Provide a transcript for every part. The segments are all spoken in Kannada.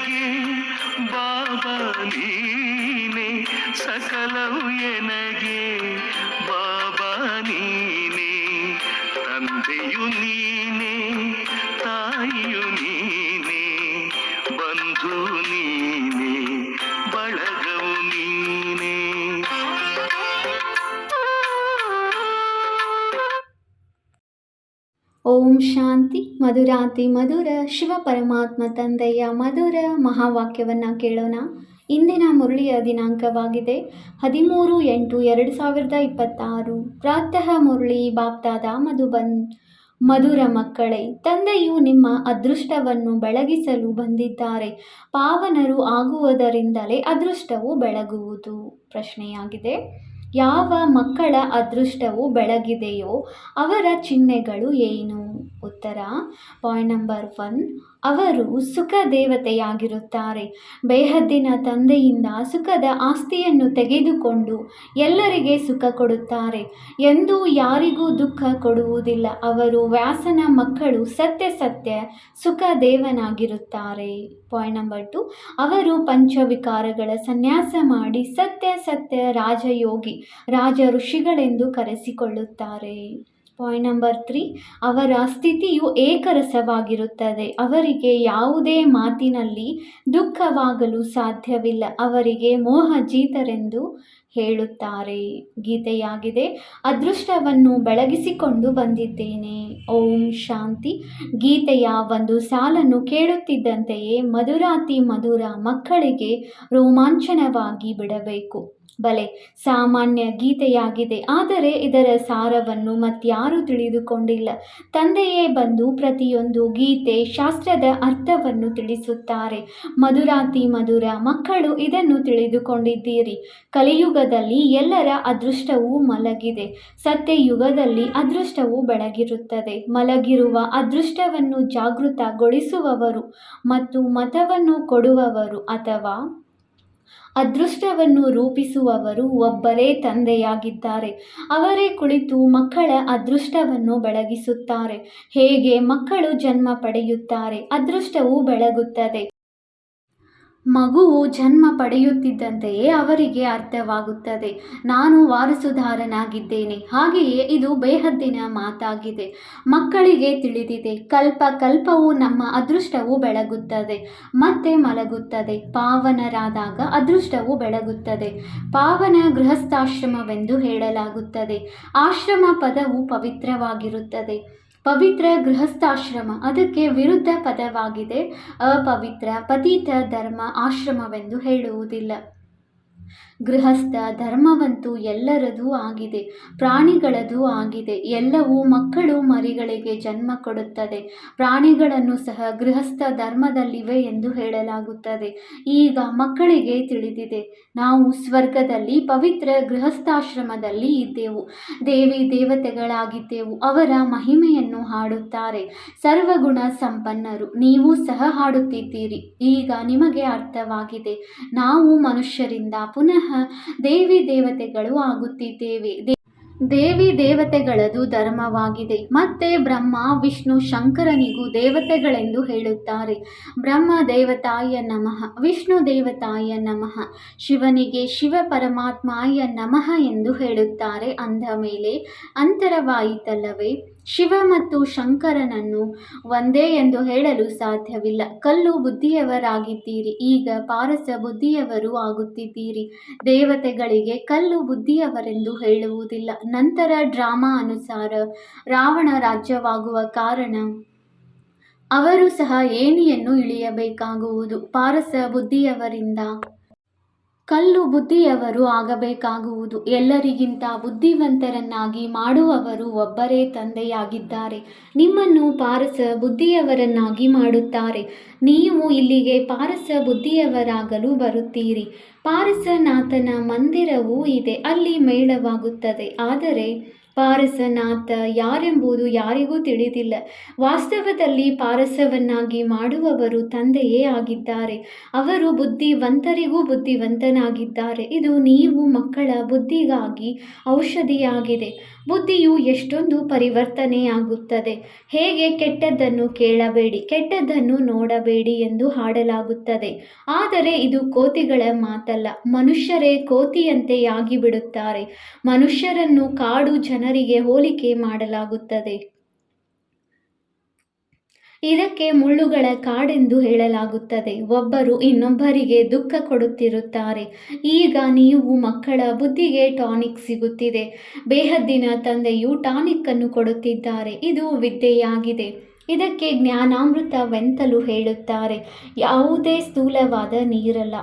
ನನಗೆ ಬಾಬಾ ನೀನೆ ಸಕಲವು ಎನಗೆ ಬಾಬಾ ನೀನೆ ತಂದೆಯು ನೀನೆ ತಾಯಿಯು ನೀನೆ ಬಂಧು ನೀನೆ ಬಳಗವು ನೀನೆ. ಓಂ ಶಾಂತಿ. ಮಧುರಾತಿ ಮಧುರ ಶಿವ ಪರಮಾತ್ಮ ತಂದೆಯ ಮಧುರ ಮಹಾವಾಕ್ಯವನ್ನು ಕೇಳೋಣ. ಇಂದಿನ ಮುರಳಿಯ ದಿನಾಂಕವಾಗಿದೆ 13/8/2026. ಪ್ರಾತಃ ಮುರಳಿ ಬಾಪ್ದಾದ ಮಧುಬನ್. ಮಧುರ ಮಕ್ಕಳೇ, ತಂದೆಯು ನಿಮ್ಮ ಅದೃಷ್ಟವನ್ನು ಬೆಳಗಿಸಲು ಬಂದಿದ್ದಾರೆ. ಪಾವನರು ಆಗುವುದರಿಂದಲೇ ಅದೃಷ್ಟವು ಬೆಳಗುವುದು. ಪ್ರಶ್ನೆಯಾಗಿದೆ, ಯಾವ ಮಕ್ಕಳ ಅದೃಷ್ಟವು ಬೆಳಗಿದೆಯೋ ಅವರ ಚಿಹ್ನೆಗಳು ಏನು? ಉತ್ತರ, ಪಾಯಿಂಟ್ ನಂಬರ್ 1, ಅವರು ಸುಖ ದೇವತೆಯಾಗಿರುತ್ತಾರೆ. ಬೇಹದ್ದಿನ ತಂದೆಯಿಂದ ಸುಖದ ಆಸ್ತಿಯನ್ನು ತೆಗೆದುಕೊಂಡು ಎಲ್ಲರಿಗೆ ಸುಖ ಕೊಡುತ್ತಾರೆ. ಎಂದೂ ಯಾರಿಗೂ ದುಃಖ ಕೊಡುವುದಿಲ್ಲ. ಅವರು ವ್ಯಾಸನ ಮಕ್ಕಳು. ಸತ್ಯ ಸತ್ಯ ಸುಖ ದೇವನಾಗಿರುತ್ತಾರೆ. ಪಾಯಿಂಟ್ ನಂಬರ್ 2, ಅವರು ಪಂಚವಿಕಾರಗಳ ಸನ್ಯಾಸ ಮಾಡಿ ಸತ್ಯ ಸತ್ಯ ರಾಜಯೋಗಿ ರಾಜ ಋಷಿಗಳೆಂದು ಕರೆಸಿಕೊಳ್ಳುತ್ತಾರೆ. ಪಾಯಿಂಟ್ ನಂಬರ್ 3, ಅವರ ಸ್ಥಿತಿಯು ಏಕರಸವಾಗಿರುತ್ತದೆ. ಅವರಿಗೆ ಯಾವುದೇ ಮಾತಿನಲ್ಲಿ ದುಃಖವಾಗಲು ಸಾಧ್ಯವಿಲ್ಲ. ಅವರಿಗೆ ಮೋಹಜೀತರೆಂದು ಹೇಳುತ್ತಾರೆ. ಗೀತೆಯಾಗಿದೆ, ಅದೃಷ್ಟವನ್ನು ಬೆಳಗಿಸಿಕೊಂಡು ಬಂದಿದ್ದೇನೆ. ಓಂ ಶಾಂತಿ. ಗೀತೆಯ ಒಂದು ಸಾಲನ್ನು ಕೇಳುತ್ತಿದ್ದಂತೆಯೇ ಮಧುರಾತಿ ಮಧುರ ಮಕ್ಕಳಿಗೆ ರೋಮಾಂಚನವಾಗಿ ಬಿಡಬೇಕು. ಬಲೆ, ಸಾಮಾನ್ಯ ಗೀತೆಯಾಗಿದೆ, ಆದರೆ ಇದರ ಸಾರವನ್ನು ಮತ್ಯಾರೂ ತಿಳಿದುಕೊಂಡಿಲ್ಲ. ತಂದೆಯೇ ಬಂದು ಪ್ರತಿಯೊಂದು ಗೀತೆ ಶಾಸ್ತ್ರದ ಅರ್ಥವನ್ನು ತಿಳಿಸುತ್ತಾರೆ. ಮಧುರಾತಿ ಮಧುರ ಮಕ್ಕಳು ಇದನ್ನು ತಿಳಿದುಕೊಂಡಿದ್ದೀರಿ. ಕಲಿಯುಗದಲ್ಲಿ ಎಲ್ಲರ ಅದೃಷ್ಟವೂ ಮಲಗಿದೆ. ಸತ್ಯಯುಗದಲ್ಲಿ ಅದೃಷ್ಟವು ಬೆಳಗಿರುತ್ತದೆ. ಮಲಗಿರುವ ಅದೃಷ್ಟವನ್ನು ಜಾಗೃತಗೊಳಿಸುವವರು ಮತ್ತು ಮತವನ್ನು ಕೊಡುವವರು ಅಥವಾ ಅದೃಷ್ಟವನ್ನು ರೂಪಿಸುವವರು ಒಬ್ಬರೇ ತಂದೆಯಾಗಿದ್ದಾರೆ. ಅವರೇ ಕುಳಿತು ಮಕ್ಕಳ ಅದೃಷ್ಟವನ್ನು ಬೆಳಗಿಸುತ್ತಾರೆ. ಹೇಗೆ ಮಕ್ಕಳು ಜನ್ಮ ಪಡೆಯುತ್ತಾರೆ, ಅದೃಷ್ಟವು ಬೆಳಗುತ್ತದೆ. ಮಗುವು ಜನ್ಮ ಪಡೆಯುತ್ತಿದ್ದಂತೆಯೇ ಅವರಿಗೆ ಅರ್ಥವಾಗುತ್ತದೆ, ನಾನು ವಾರಸುದಾರನಾಗಿದ್ದೇನೆ. ಹಾಗೆಯೇ ಇದು ಬೇಹದ್ದಿನ ಮಾತಾಗಿದೆ. ಮಕ್ಕಳಿಗೆ ತಿಳಿದಿದೆ, ಕಲ್ಪ ಕಲ್ಪವು ನಮ್ಮ ಅದೃಷ್ಟವು ಬೆಳಗುತ್ತದೆ ಮತ್ತೆ ಮಲಗುತ್ತದೆ. ಪಾವನರಾದಾಗ ಅದೃಷ್ಟವು ಬೆಳಗುತ್ತದೆ. ಪಾವನ ಗೃಹಸ್ಥಾಶ್ರಮವೆಂದು ಹೇಳಲಾಗುತ್ತದೆ. ಆಶ್ರಮ ಪದವು ಪವಿತ್ರವಾಗಿರುತ್ತದೆ. ಪವಿತ್ರ ಗೃಹಸ್ಥಾಶ್ರಮ ಅದಕ್ಕೆ ವಿರುದ್ಧ ಪದವಾಗಿದೆ. ಅಪವಿತ್ರ ಪತಿತ ಧರ್ಮ ಆಶ್ರಮವೆಂದು ಹೇಳುವುದಿಲ್ಲ. ಗೃಹಸ್ಥ ಧರ್ಮವಂತೂ ಎಲ್ಲರದೂ ಆಗಿದೆ, ಪ್ರಾಣಿಗಳದೂ ಆಗಿದೆ. ಎಲ್ಲವೂ ಮಕ್ಕಳು ಮರಿಗಳಿಗೆ ಜನ್ಮ ಕೊಡುತ್ತದೆ. ಪ್ರಾಣಿಗಳನ್ನು ಸಹ ಗೃಹಸ್ಥ ಧರ್ಮದಲ್ಲಿವೆ ಎಂದು ಹೇಳಲಾಗುತ್ತದೆ. ಈಗ ಮಕ್ಕಳಿಗೆ ತಿಳಿದಿದೆ, ನಾವು ಸ್ವರ್ಗದಲ್ಲಿ ಪವಿತ್ರ ಗೃಹಸ್ಥಾಶ್ರಮದಲ್ಲಿ ಇದ್ದೆವು. ದೇವಿ ದೇವತೆಗಳಾಗಿದ್ದೆವು. ಅವರ ಮಹಿಮೆಯನ್ನು ಹಾಡುತ್ತಾರೆ. ಸರ್ವಗುಣ ಸಂಪನ್ನರು. ನೀವು ಸಹ ಹಾಡುತ್ತಿದ್ದೀರಿ. ಈಗ ನಿಮಗೆ ಅರ್ಥವಾಗಿದೆ, ನಾವು ಮನುಷ್ಯರಿಂದ ಪುನಃ ದೇವಿ ದೇವತೆಗಳು ಆಗುತ್ತಿದ್ದೇವೆ. ದೇವಿ ದೇವತೆಗಳದು ಧರ್ಮವಾಗಿದೆ. ಮತ್ತೆ ಬ್ರಹ್ಮ ವಿಷ್ಣು ಶಂಕರನಿಗೂ ದೇವತೆಗಳೆಂದು ಹೇಳುತ್ತಾರೆ. ಬ್ರಹ್ಮ ದೇವತಾಯ ನಮಃ, ವಿಷ್ಣು ದೇವತಾಯ ನಮಃ, ಶಿವನಿಗೆ ಶಿವ ಪರಮಾತ್ಮಾಯ ನಮಃ ಎಂದು ಹೇಳುತ್ತಾರೆ. ಅಂದ ಮೇಲೆ ಅಂತರವಾಯಿತಲ್ಲವೇ? ಶಿವ ಮತ್ತು ಶಂಕರನನ್ನು ಒಂದೇ ಎಂದು ಹೇಳಲು ಸಾಧ್ಯವಿಲ್ಲ. ಕಲ್ಲು ಬುದ್ಧಿಯವರಾಗಿದ್ದೀರಿ, ಈಗ ಪಾರಸ ಬುದ್ಧಿಯವರು ಆಗುತ್ತಿದ್ದೀರಿ. ದೇವತೆಗಳಿಗೆ ಕಲ್ಲು ಬುದ್ಧಿಯವರೆಂದು ಹೇಳುವುದಿಲ್ಲ. ನಂತರ ಡ್ರಾಮಾ ಅನುಸಾರ ರಾವಣ ರಾಜ್ಯವಾಗುವ ಕಾರಣ ಅವರು ಸಹ ಏಣಿಯನ್ನು ಇಳಿಯಬೇಕಾಗುವುದು. ಪಾರಸ ಬುದ್ಧಿಯವರಿಂದ ಕಲ್ಲು ಬುದ್ಧಿಯವರು ಆಗಬೇಕಾಗುವುದು. ಎಲ್ಲರಿಗಿಂತ ಬುದ್ಧಿವಂತರನ್ನಾಗಿ ಮಾಡುವವರು ಒಬ್ಬರೇ ತಂದೆಯಾಗಿದ್ದಾರೆ. ನಿಮ್ಮನ್ನು ಪಾರಸ ಬುದ್ಧಿಯವರನ್ನಾಗಿ ಮಾಡುತ್ತಾರೆ. ನೀವು ಇಲ್ಲಿಗೆ ಪಾರಸ ಬುದ್ಧಿಯವರಾಗಲು ಬರುತ್ತೀರಿ. ಪಾರಸನಾಥನ ಮಂದಿರವೂ ಇದೆ, ಅಲ್ಲಿ ಮೇಳವಾಗುತ್ತದೆ. ಆದರೆ ಪಾರಸನಾಥ ಯಾರೆಂಬುದು ಯಾರಿಗೂ ತಿಳಿದಿಲ್ಲ. ವಾಸ್ತವದಲ್ಲಿ ಪಾರಸವನ್ನಾಗಿ ಮಾಡುವವರು ತಂದೆಯೇ ಆಗಿದ್ದಾರೆ. ಅವರು ಬುದ್ಧಿವಂತರಿಗೂ ಬುದ್ಧಿವಂತನಾಗಿದ್ದಾರೆ. ಇದು ನೀವು ಮಕ್ಕಳ ಬುದ್ಧಿಗಾಗಿ ಔಷಧಿಯಾಗಿದೆ. ಬುದ್ಧಿಯು ಎಷ್ಟೊಂದು ಪರಿವರ್ತನೆಯಾಗುತ್ತದೆ. ಹೇಗೆ ಕೆಟ್ಟದ್ದನ್ನು ಕೇಳಬೇಡಿ, ಕೆಟ್ಟದ್ದನ್ನು ನೋಡಬೇಡಿ ಎಂದು ಹಾಡಲಾಗುತ್ತದೆ. ಆದರೆ ಇದು ಕೋತಿಗಳ ಮಾತಲ್ಲ. ಮನುಷ್ಯರೇ ಕೋತಿಯಂತೆ ಆಗಿಬಿಡುತ್ತಾರೆ. ಮನುಷ್ಯರನ್ನು ಕಾಡು ಜನರಿಗೆ ಹೋಲಿಕೆ ಮಾಡಲಾಗುತ್ತದೆ. ಇದಕ್ಕೆ ಮುಳ್ಳುಗಳ ಕಾಡೆಂದು ಹೇಳಲಾಗುತ್ತದೆ. ಒಬ್ಬರು ಇನ್ನೊಬ್ಬರಿಗೆ ದುಃಖ ಕೊಡುತ್ತಿರುತ್ತಾರೆ. ಈಗ ನೀವು ಮಕ್ಕಳ ಬುದ್ಧಿಗೆ ಟಾನಿಕ್ ಸಿಗುತ್ತಿದೆ. ಬೇಹದ್ದಿನ ತಂದೆಯು ಟಾನಿಕ್ ಅನ್ನು ಕೊಡುತ್ತಿದ್ದಾರೆ. ಇದು ವಿದ್ಯೆಯಾಗಿದೆ. ಇದಕ್ಕೆ ಜ್ಞಾನಾಮೃತವೆಂತಲೂ ಹೇಳುತ್ತಾರೆ. ಯಾವುದೇ ಸ್ಥೂಲವಾದ ನೀರಲ್ಲ.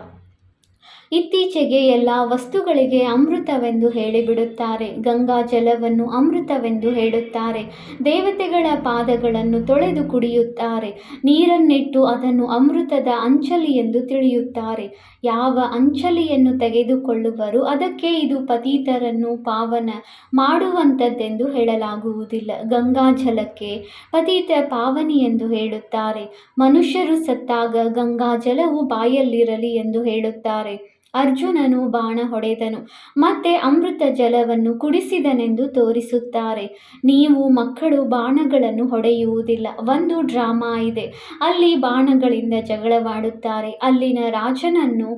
ಇತ್ತೀಚೆಗೆ ಎಲ್ಲ ವಸ್ತುಗಳಿಗೆ ಅಮೃತವೆಂದು ಹೇಳಿಬಿಡುತ್ತಾರೆ. ಗಂಗಾ ಜಲವನ್ನು ಅಮೃತವೆಂದು ಹೇಳುತ್ತಾರೆ. ದೇವತೆಗಳ ಪಾದಗಳನ್ನು ತೊಳೆದು ಕುಡಿಯುತ್ತಾರೆ. ನೀರನ್ನಿಟ್ಟು ಅದನ್ನು ಅಮೃತದ ಅಂಚಲಿ ಎಂದು ತಿಳಿಯುತ್ತಾರೆ. ಯಾವ ಅಂಚಲಿಯನ್ನು ತೆಗೆದುಕೊಳ್ಳುವರು ಅದಕ್ಕೆ ಇದು ಪತಿತರನ್ನು ಪಾವನ ಮಾಡುವಂಥದ್ದೆಂದು ಹೇಳಲಾಗುವುದಿಲ್ಲ. ಗಂಗಾ ಜಲಕ್ಕೆ ಪತಿತ ಪಾವನಿ ಎಂದು ಹೇಳುತ್ತಾರೆ. ಮನುಷ್ಯರು ಸತ್ತಾಗ ಗಂಗಾ ಜಲವು ಬಾಯಲ್ಲಿರಲಿ ಎಂದು ಹೇಳುತ್ತಾರೆ. ಅರ್ಜುನನು ಬಾಣ ಹೊಡೆದನು, ಮತ್ತೆ ಅಮೃತ ಜಲವನ್ನು ಕುಡಿಸಿದನೆಂದು ತೋರಿಸುತ್ತಾರೆ. ನೀವು ಮಕ್ಕಳು ಬಾಣಗಳನ್ನು ಹೊಡೆಯುವುದಿಲ್ಲ. ಒಂದು ಡ್ರಾಮಾ ಇದೆ. ಅಲ್ಲಿ ಬಾಣಗಳಿಂದ ಜಗಳವಾಡುತ್ತಾರೆ. ಅಲ್ಲಿನ ರಾಜನನ್ನು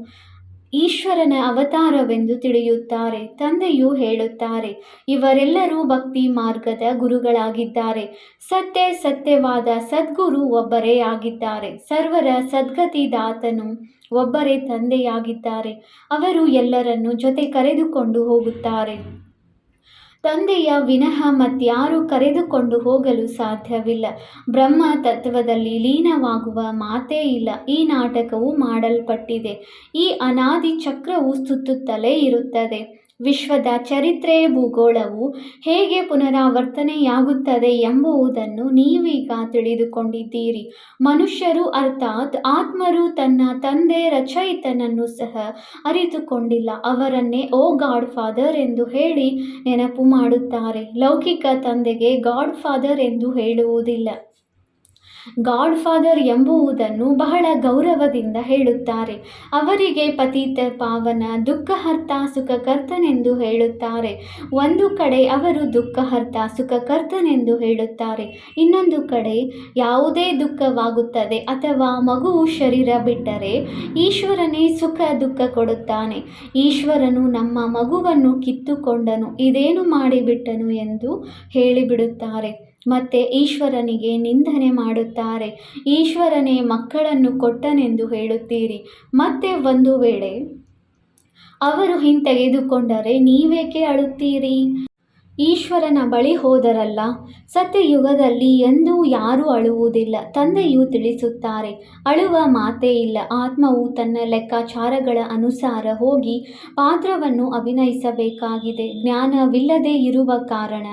ಈಶ್ವರನ ಅವತಾರವೆಂದು ತಿಳಿಯುತ್ತಾರೆ. ತಂದೆಯು ಹೇಳುತ್ತಾರೆ, ಇವರೆಲ್ಲರೂ ಭಕ್ತಿ ಮಾರ್ಗದ ಗುರುಗಳಾಗಿದ್ದಾರೆ. ಸತ್ಯವಾದ ಸದ್ಗುರು ಒಬ್ಬರೇ ಆಗಿದ್ದಾರೆ. ಸರ್ವರ ಸದ್ಗತಿದಾತನು ಒಬ್ಬರೇ ತಂದೆಯಾಗಿದ್ದಾರೆ. ಅವರು ಎಲ್ಲರನ್ನೂ ಜೊತೆ ಕರೆದುಕೊಂಡು ಹೋಗುತ್ತಾರೆ. ತಂದೆಯ ವಿನಃ ಮತ್ಯಾರೂ ಕರೆದುಕೊಂಡು ಹೋಗಲು ಸಾಧ್ಯವಿಲ್ಲ. ಬ್ರಹ್ಮ ತತ್ವದಲ್ಲಿ ಲೀನವಾಗುವ ಮಾತೇ ಇಲ್ಲ. ಈ ನಾಟಕವು ಮಾಡಲ್ಪಟ್ಟಿದೆ. ಈ ಅನಾದಿ ಚಕ್ರವು ಸುತ್ತುತ್ತಲೇ ಇರುತ್ತದೆ. ವಿಶ್ವದ ಚರಿತ್ರೆ ಭೂಗೋಳವು ಹೇಗೆ ಪುನರಾವರ್ತನೆಯಾಗುತ್ತದೆ ಎಂಬುದನ್ನು ನೀವೀಗ ತಿಳಿದುಕೊಂಡಿದ್ದೀರಿ. ಮನುಷ್ಯರು ಅರ್ಥಾತ್ ಆತ್ಮರು ತನ್ನ ತಂದೆ ರಚಯಿತನನ್ನು ಸಹ ಅರಿತುಕೊಂಡಿಲ್ಲ. ಅವರನ್ನೇ ಓ ಗಾಡ್ ಫಾದರ್ ಎಂದು ಹೇಳಿ ನೆನಪು ಮಾಡುತ್ತಾರೆ. ಲೌಕಿಕ ತಂದೆಗೆ ಗಾಡ್ ಫಾದರ್ ಎಂದು ಹೇಳುವುದಿಲ್ಲ. ಗಾಡ್ ಫಾದರ್ ಎಂಬುವುದನ್ನು ಬಹಳ ಗೌರವದಿಂದ ಹೇಳುತ್ತಾರೆ. ಅವರಿಗೆ ಪತಿತ ಪಾವನ ದುಃಖಹರ್ತ ಸುಖಕರ್ತನೆಂದು ಹೇಳುತ್ತಾರೆ. ಒಂದು ಕಡೆ ಅವರು ದುಃಖಹರ್ತ ಸುಖಕರ್ತನೆಂದು ಹೇಳುತ್ತಾರೆ. ಇನ್ನೊಂದು ಕಡೆ ಯಾವುದೇ ದುಃಖವಾಗುತ್ತದೆ ಅಥವಾ ಮಗುವು ಶರೀರ ಬಿಟ್ಟರೆ ಈಶ್ವರನೇ ಸುಖ ದುಃಖ ಕೊಡುತ್ತಾನೆ. ಈಶ್ವರನು ನಮ್ಮ ಮಗುವನ್ನು ಕಿತ್ತುಕೊಂಡನು, ಇದೇನು ಮಾಡಿಬಿಟ್ಟನು ಎಂದು ಹೇಳಿಬಿಡುತ್ತಾರೆ. ಮತ್ತೆ ಈಶ್ವರನಿಗೆ ನಿಂದನೆ ಮಾಡುತ್ತಾರೆ. ಈಶ್ವರನೇ ಮಕ್ಕಳನ್ನು ಕೊಟ್ಟನೆಂದು ಹೇಳುತ್ತೀರಿ. ಮತ್ತೆ ಒಂದು ವೇಳೆ ಅವರು ಹಿಂತೆಗೆದುಕೊಂಡರೆ ನೀವೇಕೆ ಅಳುತ್ತೀರಿ? ಈಶ್ವರನ ಬಳಿ ಹೋದರಲ್ಲ. ಸತ್ಯಯುಗದಲ್ಲಿ ಎಂದೂ ಯಾರೂ ಅಳುವುದಿಲ್ಲ. ತಂದೆಯು ತಿಳಿಸುತ್ತಾರೆ, ಅಳುವ ಮಾತೇ ಇಲ್ಲ. ಆತ್ಮವು ತನ್ನ ಲೆಕ್ಕಾಚಾರಗಳ ಅನುಸಾರ ಹೋಗಿ ಪಾತ್ರವನ್ನು ಅಭಿನಯಿಸಬೇಕಾಗಿದೆ. ಜ್ಞಾನವಿಲ್ಲದೆ ಇರುವ ಕಾರಣ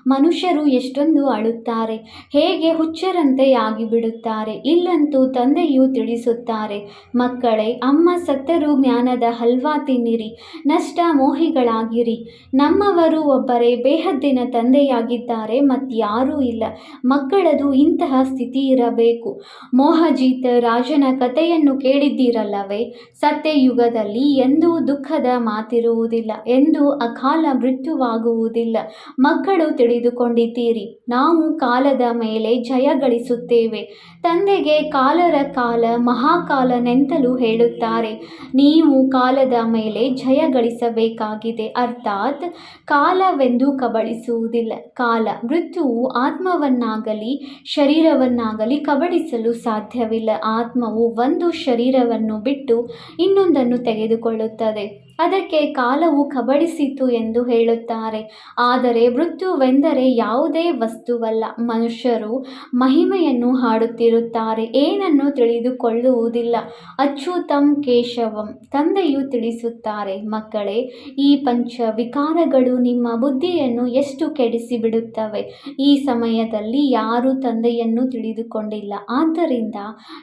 ಮನುಷ್ಯರು ಎಷ್ಟೊಂದು ಅಳುತ್ತಾರೆ, ಹೇಗೆ ಹುಚ್ಚರಂತೆ ಆಗಿಬಿಡುತ್ತಾರೆ. ಇಲ್ಲಂತೂ ತಂದೆಯು ತಿಳಿಸುತ್ತಾರೆ, ಮಕ್ಕಳೇ, ಅಮ್ಮ ಸತ್ತರೂ ಜ್ಞಾನದ ಹಲ್ವಾ ತಿನ್ನಿರಿ, ನಷ್ಟ ಮೋಹಿಗಳಾಗಿರಿ. ನಮ್ಮವರು ಒಬ್ಬರೇ ಬೇಹದ್ದಿನ ತಂದೆಯಾಗಿದ್ದಾರೆ, ಮತ್ಯಾರೂ ಇಲ್ಲ. ಮಕ್ಕಳದು ಇಂತಹ ಸ್ಥಿತಿ ಇರಬೇಕು. ಮೋಹಜಿತ್ ರಾಜನ ಕಥೆಯನ್ನು ಕೇಳಿದ್ದೀರಲ್ಲವೇ? ಸತ್ಯಯುಗದಲ್ಲಿ ಎಂದೂ ದುಃಖದ ಮಾತಿರುವುದಿಲ್ಲ, ಎಂದೂ ಅಕಾಲ ಮೃತ್ಯುವಾಗುವುದಿಲ್ಲ. ಮಕ್ಕಳು ತಿಳಿದುಕೊಂಡಿದ್ದೀರಿ. ನಾವು ಕಾಲದ ಮೇಲೆ ಜಯ ಗಳಿಸುತ್ತೇವೆ. ತಂದೆಗೆ ಕಾಲರ ಕಾಲ ಮಹಾಕಾಲನೆಂತಲೂ ಹೇಳುತ್ತಾರೆ. ನೀವು ಕಾಲದ ಮೇಲೆ ಜಯ ಗಳಿಸಬೇಕಾಗಿದೆ. ಅರ್ಥಾತ್ ಕಾಲವೆಂದು ಕಬಳಿಸುವುದಿಲ್ಲ. ಕಾಲ ಮೃತ್ಯುವು ಆತ್ಮವನ್ನಾಗಲಿ ಶರೀರವನ್ನಾಗಲಿ ಕಬಳಿಸಲು ಸಾಧ್ಯವಿಲ್ಲ. ಆತ್ಮವು ಒಂದು ಶರೀರವನ್ನು ಬಿಟ್ಟು ಇನ್ನೊಂದನ್ನು ತೆಗೆದುಕೊಳ್ಳುತ್ತದೆ. ಅದಕ್ಕೆ ಕಾಲವು ಕಬಳಿಸಿತು ಎಂದು ಹೇಳುತ್ತಾರೆ. ಆದರೆ ಮೃತ್ಯುವೆಂದರೆ ಯಾವುದೇ ವಸ್ತುವಲ್ಲ. ಮನುಷ್ಯರು ಮಹಿಮೆಯನ್ನು ಹಾಡುತ್ತಿರುತ್ತಾರೆ, ಏನನ್ನು ತಿಳಿದುಕೊಳ್ಳುವುದಿಲ್ಲ. ಅಚ್ಯುತಂ ಕೇಶವಂ. ತಂದೆಯು ತಿಳಿಸುತ್ತಾರೆ, ಮಕ್ಕಳೇ, ಈ ಪಂಚ ವಿಕಾರಗಳು ನಿಮ್ಮ ಬುದ್ಧಿಯನ್ನು ಎಷ್ಟು ಕೆಡಿಸಿಬಿಡುತ್ತವೆ. ಈ ಸಮಯದಲ್ಲಿ ಯಾರೂ ತಂದೆಯನ್ನು ತಿಳಿದುಕೊಂಡಿಲ್ಲ. ಆದ್ದರಿಂದ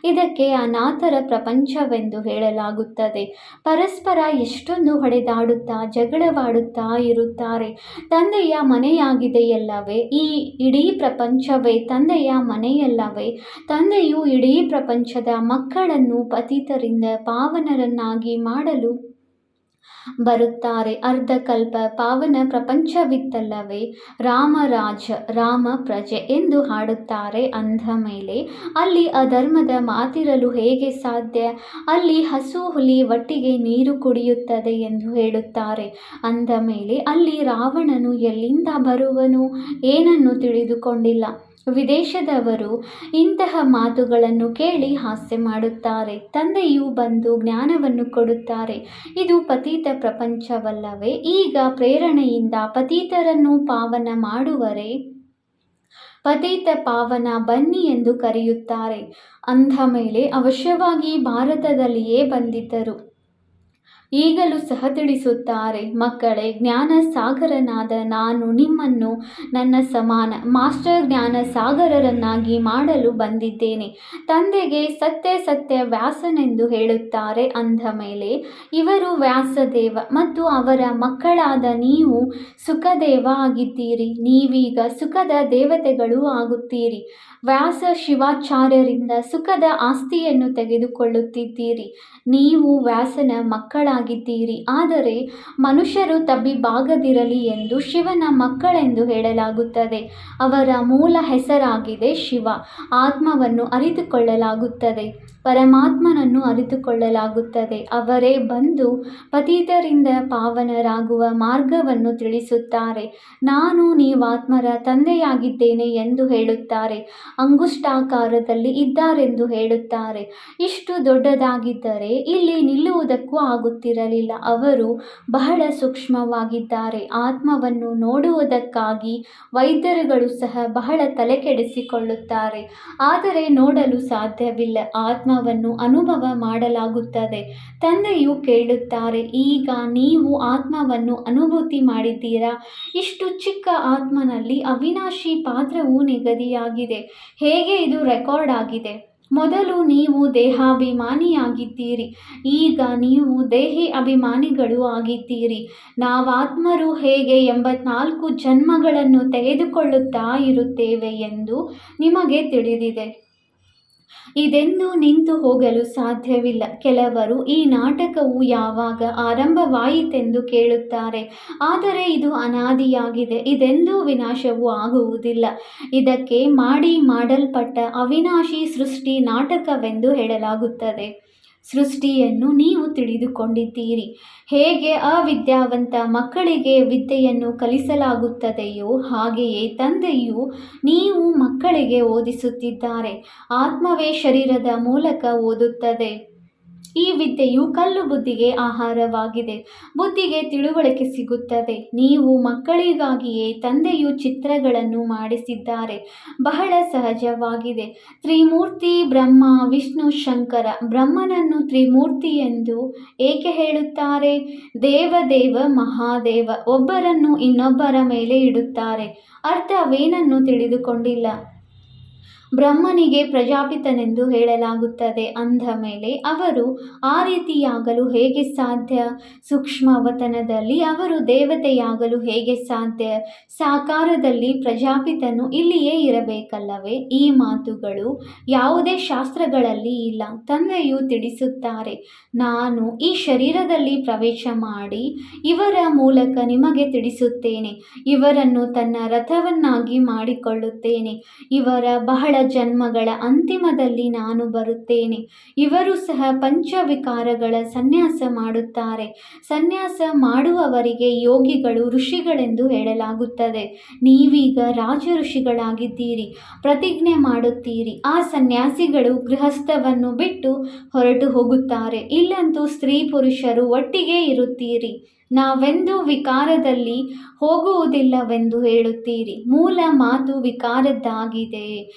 ಇದಕ್ಕೆ ಅನಾಥರ ಪ್ರಪಂಚವೆಂದು ಹೇಳಲಾಗುತ್ತದೆ. ಪರಸ್ಪರ ಎಷ್ಟೊಂದು ಅಷ್ಟೊಂದು ಹೊಡೆದಾಡುತ್ತಾ ಜಗಳವಾಡುತ್ತಾ ಇರುತ್ತಾರೆ. ತಂದೆಯ ಮನೆಯಾಗಿದೆಯಲ್ಲವೇ, ಈ ಇಡೀ ಪ್ರಪಂಚವೇ ತಂದೆಯ ಮನೆಯಲ್ಲವೇ? ತಂದೆಯು ಇಡೀ ಪ್ರಪಂಚದ ಮಕ್ಕಳನ್ನು ಪತಿತರಿಂದ ಪಾವನರನ್ನಾಗಿ ಮಾಡಲು ಬರುತ್ತಾರೆ. ಅರ್ಧಕಲ್ಪ ಪಾವನ ಪ್ರಪಂಚವಿತ್ತಲ್ಲವೇ, ರಾಮರಾಜ ರಾಮ ಪ್ರಜೆ ಎಂದು ಹಾಡುತ್ತಾರೆ. ಅಂದ ಮೇಲೆ ಅಲ್ಲಿ ಅಧರ್ಮದ ಮಾತಿರಲು ಹೇಗೆ ಸಾಧ್ಯ? ಅಲ್ಲಿ ಹಸು ಹುಲಿ ಒಟ್ಟಿಗೆ ನೀರು ಕುಡಿಯುತ್ತದೆ ಎಂದು ಹೇಳುತ್ತಾರೆ. ಅಂದ ಮೇಲೆ ಅಲ್ಲಿ ರಾವಣನು ಎಲ್ಲಿಂದ ಬರುವನು? ಏನನ್ನು ತಿಳಿದುಕೊಂಡಿಲ್ಲ. ವಿದೇಶದವರು ಇಂತಹ ಮಾತುಗಳನ್ನು ಕೇಳಿ ಹಾಸ್ಯ ಮಾಡುತ್ತಾರೆ. ತಂದೆಯು ಬಂದು ಜ್ಞಾನವನ್ನು ಕೊಡುತ್ತಾರೆ. ಇದು ಪತಿತ ಪ್ರಪಂಚವಲ್ಲವೇ? ಈಗ ಪ್ರೇರಣೆಯಿಂದ ಪತಿತರನ್ನು ಪಾವನ ಮಾಡುವರೆ. ಪತಿತ ಪಾವನ ಬನ್ನಿ ಎಂದು ಕರೆಯುತ್ತಾರೆ. ಅಂದ ಮೇಲೆ ಅವಶ್ಯವಾಗಿ ಭಾರತದಲ್ಲಿಯೇ ಬಂದಿದ್ದರು. ಈಗಲೂ ಸಹ ತಿಳಿಸುತ್ತಾರೆ. ಮಕ್ಕಳೇ, ಜ್ಞಾನ ಸಾಗರನಾದ ನಾನು ನಿಮ್ಮನ್ನು ನನ್ನ ಸಮಾನ ಮಾಸ್ಟರ್ ಜ್ಞಾನ ಸಾಗರರನ್ನಾಗಿ ಮಾಡಲು ಬಂದಿದ್ದೇನೆ. ತಂದೆಗೆ ಸತ್ಯ ಸತ್ಯ ವ್ಯಾಸನೆಂದು ಹೇಳುತ್ತಾರೆ. ಅಂದ ಮೇಲೆ ಇವರು ವ್ಯಾಸದೇವ ಮತ್ತು ಅವರ ಮಕ್ಕಳಾದ ನೀವು ಸುಖದೇವ ಆಗಿದ್ದೀರಿ. ನೀವೀಗ ಸುಖದ ದೇವತೆಗಳು ಆಗುತ್ತೀರಿ. ವ್ಯಾಸ ಶಿವಾಚಾರ್ಯರಿಂದ ಸುಖದ ಆಸ್ತಿಯನ್ನು ತೆಗೆದುಕೊಳ್ಳುತ್ತಿದ್ದೀರಿ. ನೀವು ವ್ಯಾಸನ ಮಕ್ಕಳಾಗಿದ್ದೀರಿ. ಆದರೆ ಮನುಷ್ಯರು ತಬ್ಬಿಬ್ಬಾಗದಿರಲಿ ಎಂದು ಶಿವನ ಮಕ್ಕಳೆಂದು ಹೇಳಲಾಗುತ್ತದೆ. ಅವರ ಮೂಲ ಹೆಸರಾಗಿದೆ ಶಿವ. ಆತ್ಮವನ್ನು ಅರಿತುಕೊಳ್ಳಲಾಗುತ್ತದೆ, ಪರಮಾತ್ಮನನ್ನು ಅರಿತುಕೊಳ್ಳಲಾಗುತ್ತದೆ. ಅವರೇ ಬಂದು ಪತಿತರಿಂದ ಪಾವನರಾಗುವ ಮಾರ್ಗವನ್ನು ತಿಳಿಸುತ್ತಾರೆ. ನಾನು ನೀವಾತ್ಮರ ತಂದೆಯಾಗಿದ್ದೇನೆ ಎಂದು ಹೇಳುತ್ತಾರೆ. ಅಂಗುಷ್ಟಾಕಾರದಲ್ಲಿ ಇದ್ದಾರೆಂದು ಹೇಳುತ್ತಾರೆ. ಇಷ್ಟು ದೊಡ್ಡದಾಗಿದ್ದರೆ ಇಲ್ಲಿ ನಿಲ್ಲುವುದಕ್ಕೂ ಆಗುತ್ತಿರಲಿಲ್ಲ. ಅವರು ಬಹಳ ಸೂಕ್ಷ್ಮವಾಗಿದ್ದಾರೆ. ಆತ್ಮವನ್ನು ನೋಡುವುದಕ್ಕಾಗಿ ವೈದ್ಯರುಗಳು ಸಹ ಬಹಳ ತಲೆಕೆಡಿಸಿಕೊಳ್ಳುತ್ತಾರೆ. ಆದರೆ ನೋಡಲು ಸಾಧ್ಯವಿಲ್ಲ. ಆತ್ಮವನ್ನು ಅನುಭವ ಮಾಡಲಾಗುತ್ತದೆ. ತಂದೆಯು ಕೇಳುತ್ತಾರೆ, ಈಗ ನೀವು ಆತ್ಮವನ್ನು ಅನುಭೂತಿ ಮಾಡಿದ್ದೀರಾ? ಇಷ್ಟು ಚಿಕ್ಕ ಆತ್ಮನಲ್ಲಿ ಅವಿನಾಶಿ ಪಾತ್ರವು ನಿಗದಿಯಾಗಿದೆ. ಹೇಗೆ ಇದು ರೆಕಾರ್ಡ್ ಆಗಿದೆ? ಮೊದಲು ನೀವು ದೇಹಾಭಿಮಾನಿಯಾಗಿದ್ದೀರಿ. ಈಗ ನೀವು ದೇಹಿ ಅಭಿಮಾನಿಗಳು ಆಗಿದ್ದೀರಿ. ನಾವಾತ್ಮರು ಹೇಗೆ 84 ಜನ್ಮಗಳನ್ನು ತೆಗೆದುಕೊಳ್ಳುತ್ತಾ ಇರುತ್ತೇವೆ ಎಂದು ನಿಮಗೆ ತಿಳಿದಿದೆ. ಇದೆಂದೂ ನಿಂತು ಹೋಗಲು ಸಾಧ್ಯವಿಲ್ಲ. ಕೆಲವರು ಈ ನಾಟಕವು ಯಾವಾಗ ಆರಂಭವಾಯಿತೆಂದು ಕೇಳುತ್ತಾರೆ. ಆದರೆ ಇದು ಅನಾದಿಯಾಗಿದೆ. ಇದೆಂದೂ ವಿನಾಶವೂ ಆಗುವುದಿಲ್ಲ. ಇದಕ್ಕೆ ಮಾಡಲ್ಪಟ್ಟ ಅವಿನಾಶಿ ಸೃಷ್ಟಿ ನಾಟಕವೆಂದು ಹೇಳಲಾಗುತ್ತದೆ. ಸೃಷ್ಟಿಯನ್ನು ನೀವು ತಿಳಿದುಕೊಂಡಿದ್ದೀರಿ. ಹೇಗೆ ಅವಿದ್ಯಾವಂತ ಮಕ್ಕಳಿಗೆ ವಿದ್ಯೆಯನ್ನು ಕಲಿಸಲಾಗುತ್ತದೆಯೋ ಹಾಗೆಯೇ ತಂದೆಯು ನೀವು ಮಕ್ಕಳಿಗೆ ಓದಿಸುತ್ತಿದ್ದಾರೆ. ಆತ್ಮವೇ ಶರೀರದ ಮೂಲಕ ಓದುತ್ತದೆ. ಈ ವಿದ್ಯೆಯು ಕಲ್ಲು ಬುದ್ಧಿಗೆ ಆಹಾರವಾಗಿದೆ. ಬುದ್ಧಿಗೆ ತಿಳುವಳಿಕೆ ಸಿಗುತ್ತದೆ. ನೀವು ಮಕ್ಕಳಿಗಾಗಿಯೇ ತಂದೆಯು ಚಿತ್ರಗಳನ್ನು ಮಾಡಿಸಿದ್ದಾರೆ. ಬಹಳ ಸಹಜವಾಗಿದೆ. ತ್ರಿಮೂರ್ತಿ ಬ್ರಹ್ಮ ವಿಷ್ಣು ಶಂಕರ. ಬ್ರಹ್ಮನನ್ನು ತ್ರಿಮೂರ್ತಿ ಎಂದು ಏಕೆ ಹೇಳುತ್ತಾರೆ? ದೇವದೇವ ಮಹಾದೇವ. ಒಬ್ಬರನ್ನು ಇನ್ನೊಬ್ಬರ ಮೇಲೆ ಇಡುತ್ತಾರೆ. ಅರ್ಥವೇನನ್ನು ತಿಳಿದುಕೊಂಡಿಲ್ಲ. ಬ್ರಹ್ಮನಿಗೆ ಪ್ರಜಾಪಿತನೆಂದು ಹೇಳಲಾಗುತ್ತದೆ. ಅಂದ ಮೇಲೆ ಅವರು ಆ ರೀತಿಯಾಗಲು ಹೇಗೆ ಸಾಧ್ಯ? ಸೂಕ್ಷ್ಮ ಅವತನದಲ್ಲಿ ಅವರು ದೇವತೆಯಾಗಲು ಹೇಗೆ ಸಾಧ್ಯ? ಸಾಕಾರದಲ್ಲಿ ಪ್ರಜಾಪಿತನು ಇಲ್ಲಿಯೇ ಇರಬೇಕಲ್ಲವೇ? ಈ ಮಾತುಗಳು ಯಾವುದೇ ಶಾಸ್ತ್ರಗಳಲ್ಲಿ ಇಲ್ಲ. ತಂದೆಯು ತಿಳಿಸುತ್ತಾರೆ, ನಾನು ಈ ಶರೀರದಲ್ಲಿ ಪ್ರವೇಶ ಮಾಡಿ ಇವರ ಮೂಲಕ ನಿಮಗೆ ತಿಳಿಸುತ್ತೇನೆ. ಇವರನ್ನು ತನ್ನ ರಥವನ್ನಾಗಿ ಮಾಡಿಕೊಳ್ಳುತ್ತೇನೆ. ಇವರ ಬಹಳ ಜನ್ಮಗಳ ಅಂತಿಮದಲ್ಲಿ ನಾನು ಬರುತ್ತೇನೆ. ಇವರು ಸಹ ಪಂಚವಿಕಾರಗಳ ಸನ್ಯಾಸ ಮಾಡುತ್ತಾರೆ. ಸನ್ಯಾಸ ಮಾಡುವವರಿಗೆ ಯೋಗಿಗಳು ಋಷಿಗಳೆಂದು ಹೇಳಲಾಗುತ್ತದೆ. ನೀವೀಗ ರಾಜ ಋಷಿಗಳಾಗಿದ್ದೀರಿ. ಪ್ರತಿಜ್ಞೆ ಮಾಡುತ್ತೀರಿ. ಆ ಸನ್ಯಾಸಿಗಳು ಗೃಹಸ್ಥವನ್ನು ಬಿಟ್ಟು ಹೊರಟು ಹೋಗುತ್ತಾರೆ. ಇಲ್ಲಂತೂ ಸ್ತ್ರೀ ಪುರುಷರು ಒಟ್ಟಿಗೆ ಇರುತ್ತೀರಿ. ನಾವೆಂದೂ ವಿಕಾರದಲ್ಲಿ ಹೋಗುವುದಿಲ್ಲವೆಂದು ಹೇಳುತ್ತೀರಿ. ಮೂಲ ಮಾತು ವಿಕಾರದ್ದಾಗಿದೆ.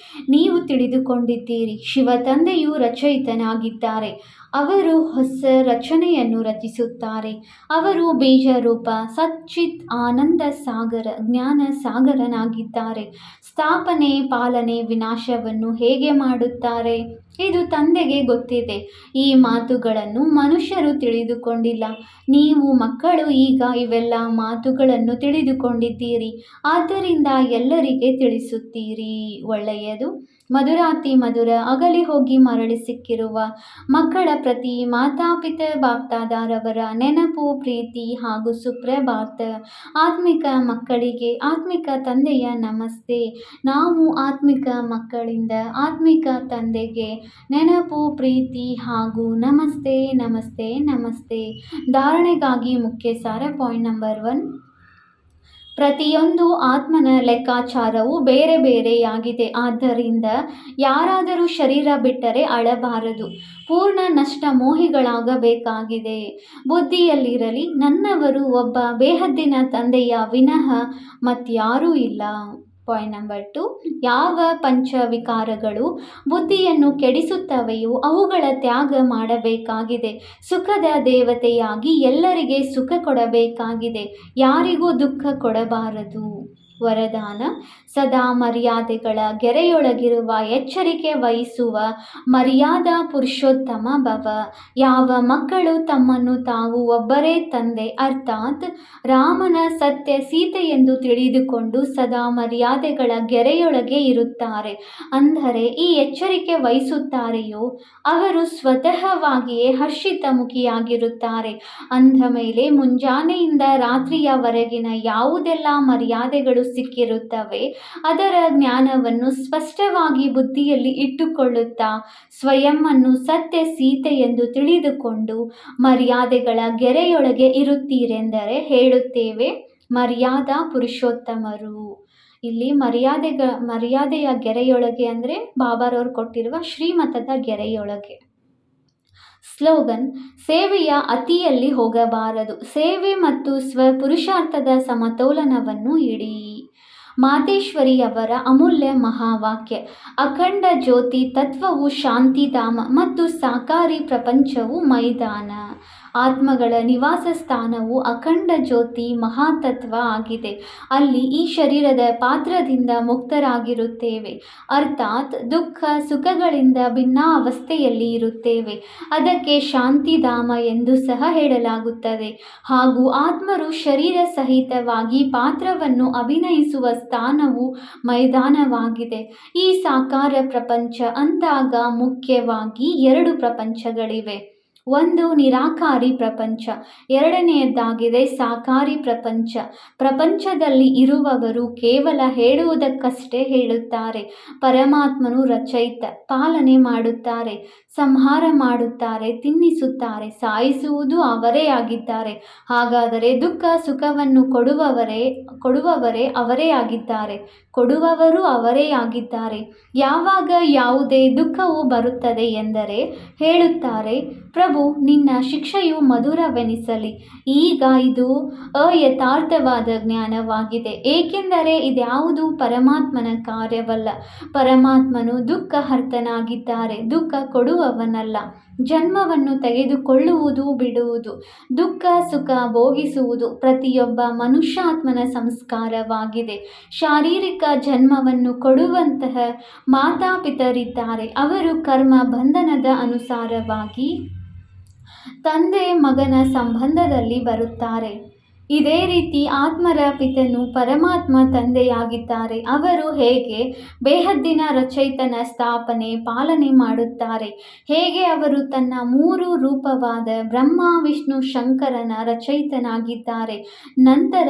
ನೀವು ತಿಳಿದುಕೊಂಡಿದ್ದೀರಿ. ಶಿವ ತಂದೆಯು ರಚಯಿತನಾಗಿದ್ದಾರೆ. ಅವರು ಹೊಸ ರಚನೆಯನ್ನು ರಚಿಸುತ್ತಾರೆ. ಅವರು ಬೀಜರೂಪ ಸಚ್ಚಿತ್ ಆನಂದ ಸಾಗರ ಜ್ಞಾನ ಸಾಗರನಾಗಿದ್ದಾರೆ. ಸ್ಥಾಪನೆ ಪಾಲನೆ ವಿನಾಶವನ್ನು ಹೇಗೆ ಮಾಡುತ್ತಾರೆ? ಇದು ತಂದೆಗೆ ಗೊತ್ತಿದೆ. ಈ ಮಾತುಗಳನ್ನು ಮನುಷ್ಯರು ತಿಳಿದುಕೊಂಡಿಲ್ಲ. ನೀವು ಮಕ್ಕಳು ಈಗ ಇವೆಲ್ಲ ಮಾತುಗಳನ್ನು ತಿಳಿದುಕೊಂಡಿದ್ದೀರಿ, ಆದ್ದರಿಂದ ಎಲ್ಲರಿಗೆ ತಿಳಿಸುತ್ತೀರಿ. ಒಳ್ಳೆಯದು. ಮಧುರಾತಿ ಮಧುರ ಅಗಲಿ ಹೋಗಿ ಮರಳಿ ಸಿಕ್ಕಿರುವ ಮಕ್ಕಳ ಪ್ರತಿ ಮಾತಾಪಿತ ಬಾಪ್ದಾದಾರವರ ನೆನಪು, ಪ್ರೀತಿ ಹಾಗೂ ಸುಪ್ರಭಾತ. ಆತ್ಮಿಕ ಮಕ್ಕಳಿಗೆ ಆತ್ಮಿಕ ತಂದೆಯ ನಮಸ್ತೆ. ನಾವು ಆತ್ಮಿಕ ಮಕ್ಕಳಿಂದ ಆತ್ಮಿಕ ತಂದೆಗೆ ನೆನಪು, ಪ್ರೀತಿ ಹಾಗೂ ನಮಸ್ತೆ ನಮಸ್ತೆ ನಮಸ್ತೆ. ಧಾರಣೆಗಾಗಿ ಮುಖ್ಯ ಸಾರ ಪಾಯಿಂಟ್ ನಂಬರ್ 1. ಪ್ರತಿಯೊಂದು ಆತ್ಮನ ಲೆಕ್ಕಾಚಾರವು ಬೇರೆ ಬೇರೆಯಾಗಿದೆ. ಆದ್ದರಿಂದ ಯಾರಾದರೂ ಶರೀರ ಬಿಟ್ಟರೆ ಅಳಬಾರದು. ಪೂರ್ಣ ನಷ್ಟ ಮೋಹಿಗಳಾಗಬೇಕಾಗಿದೆ. ಬುದ್ಧಿಯಲ್ಲಿರಲಿ, ನನ್ನವರು ಒಬ್ಬ ಬೇಹದ್ದಿನ ತಂದೆಯ ವಿನಃ ಮತ್ಯಾರೂ ಇಲ್ಲ. Point number 2. ಯಾವ ಪಂಚವಿಕಾರಗಳು ಬುದ್ಧಿಯನ್ನು ಕೆಡಿಸುತ್ತವೆಯೋ ಅವುಗಳ ತ್ಯಾಗ ಮಾಡಬೇಕಾಗಿದೆ. ಸುಖದ ದೇವತೆಯಾಗಿ ಎಲ್ಲರಿಗೆ ಸುಖ ಕೊಡಬೇಕಾಗಿದೆ. ಯಾರಿಗೂ ದುಃಖ ಕೊಡಬಾರದು. ವರದಾನ: ಸದಾ ಮರ್ಯಾದೆಗಳ ಗೆರೆಯೊಳಗಿರುವ ಎಚ್ಚರಿಕೆ ವಹಿಸುವ ಮರ್ಯಾದಾ ಪುರುಷೋತ್ತಮ ಭವ. ಯಾವ ಮಕ್ಕಳು ತಮ್ಮನ್ನು ತಾವು ಒಬ್ಬರೇ ತಂದೆ ಅರ್ಥಾತ್ ರಾಮನ ಸತ್ಯ ಸೀತೆ ಎಂದು ತಿಳಿದುಕೊಂಡು ಸದಾ ಮರ್ಯಾದೆಗಳ ಗೆರೆಯೊಳಗೆ ಇರುತ್ತಾರೆ, ಅಂದರೆ ಈ ಎಚ್ಚರಿಕೆ ವಹಿಸುತ್ತಾರೆಯೋ ಅವರು ಸ್ವತಃವಾಗಿಯೇ ಹರ್ಷಿತ ಮುಖಿಯಾಗಿರುತ್ತಾರೆ. ಅಂದ ಮೇಲೆ ಮುಂಜಾನೆಯಿಂದ ರಾತ್ರಿಯವರೆಗಿನ ಯಾವುದೆಲ್ಲ ಮರ್ಯಾದೆಗಳು ಸಿಕ್ಕಿರುತ್ತವೆ ಅದರ ಜ್ಞಾನವನ್ನು ಸ್ಪಷ್ಟವಾಗಿ ಬುದ್ಧಿಯಲ್ಲಿ ಇಟ್ಟುಕೊಳ್ಳುತ್ತಾ ಸ್ವಯಂವನ್ನು ಸತ್ಯ ಸೀತೆ ಎಂದು ತಿಳಿದುಕೊಂಡು ಮರ್ಯಾದೆಗಳ ಗೆರೆಯೊಳಗೆ ಇರುತ್ತೀರೆಂದರೆ ಹೇಳುತ್ತೇವೆ ಮರ್ಯಾದಾ ಪುರುಷೋತ್ತಮರು. ಇಲ್ಲಿ ಮರ್ಯಾದೆಯ ಗೆರೆಯೊಳಗೆ ಅಂದರೆ ಬಾಬಾರವರು ಕೊಟ್ಟಿರುವ ಶ್ರೀಮತದ ಗೆರೆಯೊಳಗೆ. ಸ್ಲೋಗನ್: ಸೇವೆಯ ಅತಿಯಲ್ಲಿ ಹೋಗಬಾರದು. ಸೇವೆ ಮತ್ತು ಸ್ವಪುರುಷಾರ್ಥದ ಸಮತೋಲನವನ್ನು ಇಡಿ. ಮಾತೇಶ್ವರಿಯವರ ಅಮೂಲ್ಯ ಮಹಾವಾಕ್ಯ: ಅಖಂಡ ಜ್ಯೋತಿ ತತ್ವವು ಶಾಂತಿಧಾಮ ಮತ್ತು ಸಾಕಾರಿ ಪ್ರಪಂಚವು ಮೈದಾನ. ಆತ್ಮಗಳ ನಿವಾಸ ಸ್ಥಾನವು ಅಖಂಡ ಜ್ಯೋತಿ ಮಹಾತತ್ವ ಆಗಿದೆ. ಅಲ್ಲಿ ಈ ಶರೀರದ ಪಾತ್ರದಿಂದ ಮುಕ್ತರಾಗಿರುತ್ತೇವೆ, ಅರ್ಥಾತ್ ದುಃಖ ಸುಖಗಳಿಂದ ಭಿನ್ನ ಅವಸ್ಥೆಯಲ್ಲಿ ಇರುತ್ತೇವೆ. ಅದಕ್ಕೆ ಶಾಂತಿಧಾಮ ಎಂದು ಸಹ ಹೇಳಲಾಗುತ್ತದೆ. ಹಾಗೂ ಆತ್ಮರು ಶರೀರ ಸಹಿತವಾಗಿ ಪಾತ್ರವನ್ನು ಅಭಿನಯಿಸುವ ಸ್ಥಾನವು ಮೈದಾನವಾಗಿದೆ. ಈ ಸಾಕಾರ ಪ್ರಪಂಚ ಅಂದಾಗ ಮುಖ್ಯವಾಗಿ 2 ಪ್ರಪಂಚಗಳಿವೆ. ಒಂದು ನಿರಾಕಾರಿ ಪ್ರಪಂಚ, ಎರಡನೆಯದ್ದಾಗಿದೆ ಸಾಕಾರಿ ಪ್ರಪಂಚ. ಪ್ರಪಂಚದಲ್ಲಿ ಇರುವವರು ಕೇವಲ ಹೇಳುವುದಕ್ಕಷ್ಟೇ ಹೇಳುತ್ತಾರೆ. ಪರಮಾತ್ಮನು ರಚಯಿತ, ಪಾಲನೆ ಮಾಡುತ್ತಾರೆ, ಸಂಹಾರ ಮಾಡುತ್ತಾರೆ, ತಿನ್ನಿಸುತ್ತಾರೆ, ಸಾಯಿಸುವುದು ಅವರೇ ಆಗಿದ್ದಾರೆ. ಹಾಗಾದರೆ ದುಃಖ ಸುಖವನ್ನು ಕೊಡುವವರೇ ಅವರೇ ಆಗಿದ್ದಾರೆ, ಕೊಡುವವರು ಅವರೇ ಆಗಿದ್ದಾರೆ. ಯಾವಾಗ ಯಾವುದೇ ದುಃಖವು ಬರುತ್ತದೆ ಎಂದರೆ ಹೇಳುತ್ತಾರೆ, ಪ್ರಭು ನಿನ್ನ ಶಿಕ್ಷೆಯು ಮಧುರವೆನಿಸಲಿ. ಈಗ ಇದು ಅಯಥಾರ್ಥವಾದ ಜ್ಞಾನವಾಗಿದೆ, ಏಕೆಂದರೆ ಇದ್ಯಾವುದು ಪರಮಾತ್ಮನ ಕಾರ್ಯವಲ್ಲ. ಪರಮಾತ್ಮನು ದುಃಖಹರ್ತನಾಗಿದ್ದಾರೆ, ದುಃಖ ಕೊಡುವವನಲ್ಲ. ಜನ್ಮವನ್ನು ತೆಗೆದುಕೊಳ್ಳುವುದು, ಬಿಡುವುದು, ದುಃಖ ಸುಖ ಭೋಗಿಸುವುದು ಪ್ರತಿಯೊಬ್ಬ ಮನುಷ್ಯಾತ್ಮನ ಸಂಸ್ಕಾರವಾಗಿದೆ. ಶಾರೀರಿಕ ಜನ್ಮವನ್ನು ಕೊಡುವಂತಹ ಮಾತಾಪಿತರಿದ್ದಾರೆ. ಅವರು ಕರ್ಮ ಬಂಧನದ ಅನುಸಾರವಾಗಿ ತಂದೆ ಮಗನ ಸಂಬಂಧದಲ್ಲಿ ಬರುತ್ತಾರೆ. ಇದೇ ರೀತಿ ಆತ್ಮರ ಪಿತನು ಪರಮಾತ್ಮ ತಂದೆಯಾಗಿದ್ದಾರೆ. ಅವರು ಹೇಗೆ ಬೇಹದ್ದಿನ ರಚಯಿತನ ಸ್ಥಾಪನೆ ಪಾಲನೆ ಮಾಡುತ್ತಾರೆ, ಹೇಗೆ ಅವರು ತನ್ನ 3 ರೂಪವಾದ ಬ್ರಹ್ಮ ವಿಷ್ಣು ಶಂಕರನ ರಚಯಿತನಾಗಿದ್ದಾರೆ. ನಂತರ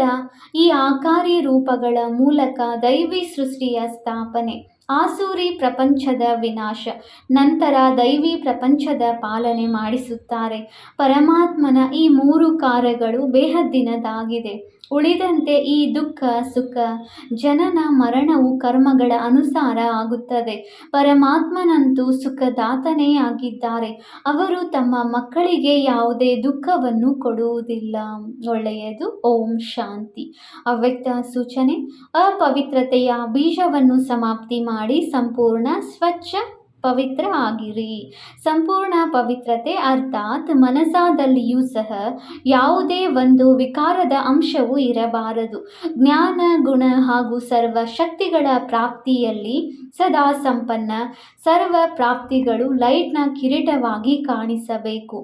ಈ ಆಕಾರಿ ರೂಪಗಳ ಮೂಲಕ ದೈವಿ ಸೃಷ್ಟಿಯ ಸ್ಥಾಪನೆ, ಆಸೂರಿ ಪ್ರಪಂಚದ ವಿನಾಶ, ನಂತರ ದೈವಿ ಪ್ರಪಂಚದ ಪಾಲನೆ ಮಾಡಿಸುತ್ತಾರೆ. ಪರಮಾತ್ಮನ ಈ 3 ಕಾರ್ಯಗಳು ಬೇಹದ್ದಿನದಾಗಿದೆ. ಉಳಿದಂತೆ ಈ ದುಃಖ ಸುಖ ಜನನ ಮರಣವು ಕರ್ಮಗಳ ಅನುಸಾರ ಆಗುತ್ತದೆ. ಪರಮಾತ್ಮನಂತೂ ಸುಖದಾತನೇ ಆಗಿದ್ದಾರೆ. ಅವರು ತಮ್ಮ ಮಕ್ಕಳಿಗೆ ಯಾವುದೇ ದುಃಖವನ್ನು ಕೊಡುವುದಿಲ್ಲ. ಒಳ್ಳೆಯದು. ಓಂ ಶಾಂತಿ. ಅವ್ಯಕ್ತ ಸೂಚನೆ: ಅಪವಿತ್ರತೆಯ ಬೀಜವನ್ನು ಸಮಾಪ್ತಿ ಮಾಡಿ ಸಂಪೂರ್ಣ ಸ್ವಚ್ಛ ಪವಿತ್ರ ಆಗಿರಿ. ಸಂಪೂರ್ಣ ಪವಿತ್ರತೆ ಅರ್ಥಾತ್ ಮನಸ್ಸಾದಲ್ಲಿಯೂ ಸಹ ಯಾವುದೇ ಒಂದು ವಿಕಾರದ ಅಂಶವೂ ಇರಬಾರದು. ಜ್ಞಾನ, ಗುಣ ಹಾಗೂ ಸರ್ವ ಶಕ್ತಿಗಳ ಪ್ರಾಪ್ತಿಯಲ್ಲಿ ಸದಾ ಸಂಪನ್ನ. ಸರ್ವ ಪ್ರಾಪ್ತಿಗಳು ಲೈಟ್ನ ಕಿರೀಟವಾಗಿ ಕಾಣಿಸಬೇಕು.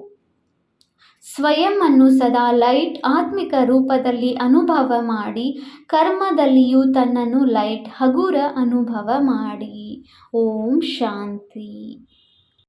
ಸ್ವಯಂ ಅನ್ನು ಸದಾ ಲೈಟ್ ಆತ್ಮಿಕ ರೂಪದಲ್ಲಿ ಅನುಭವ ಮಾಡಿ, ಕರ್ಮದಲ್ಲಿಯೂ ತನ್ನನ್ನು ಲೈಟ್ ಹಗುರ ಅನುಭವ ಮಾಡಿ. ಓಂ ಶಾಂತಿ.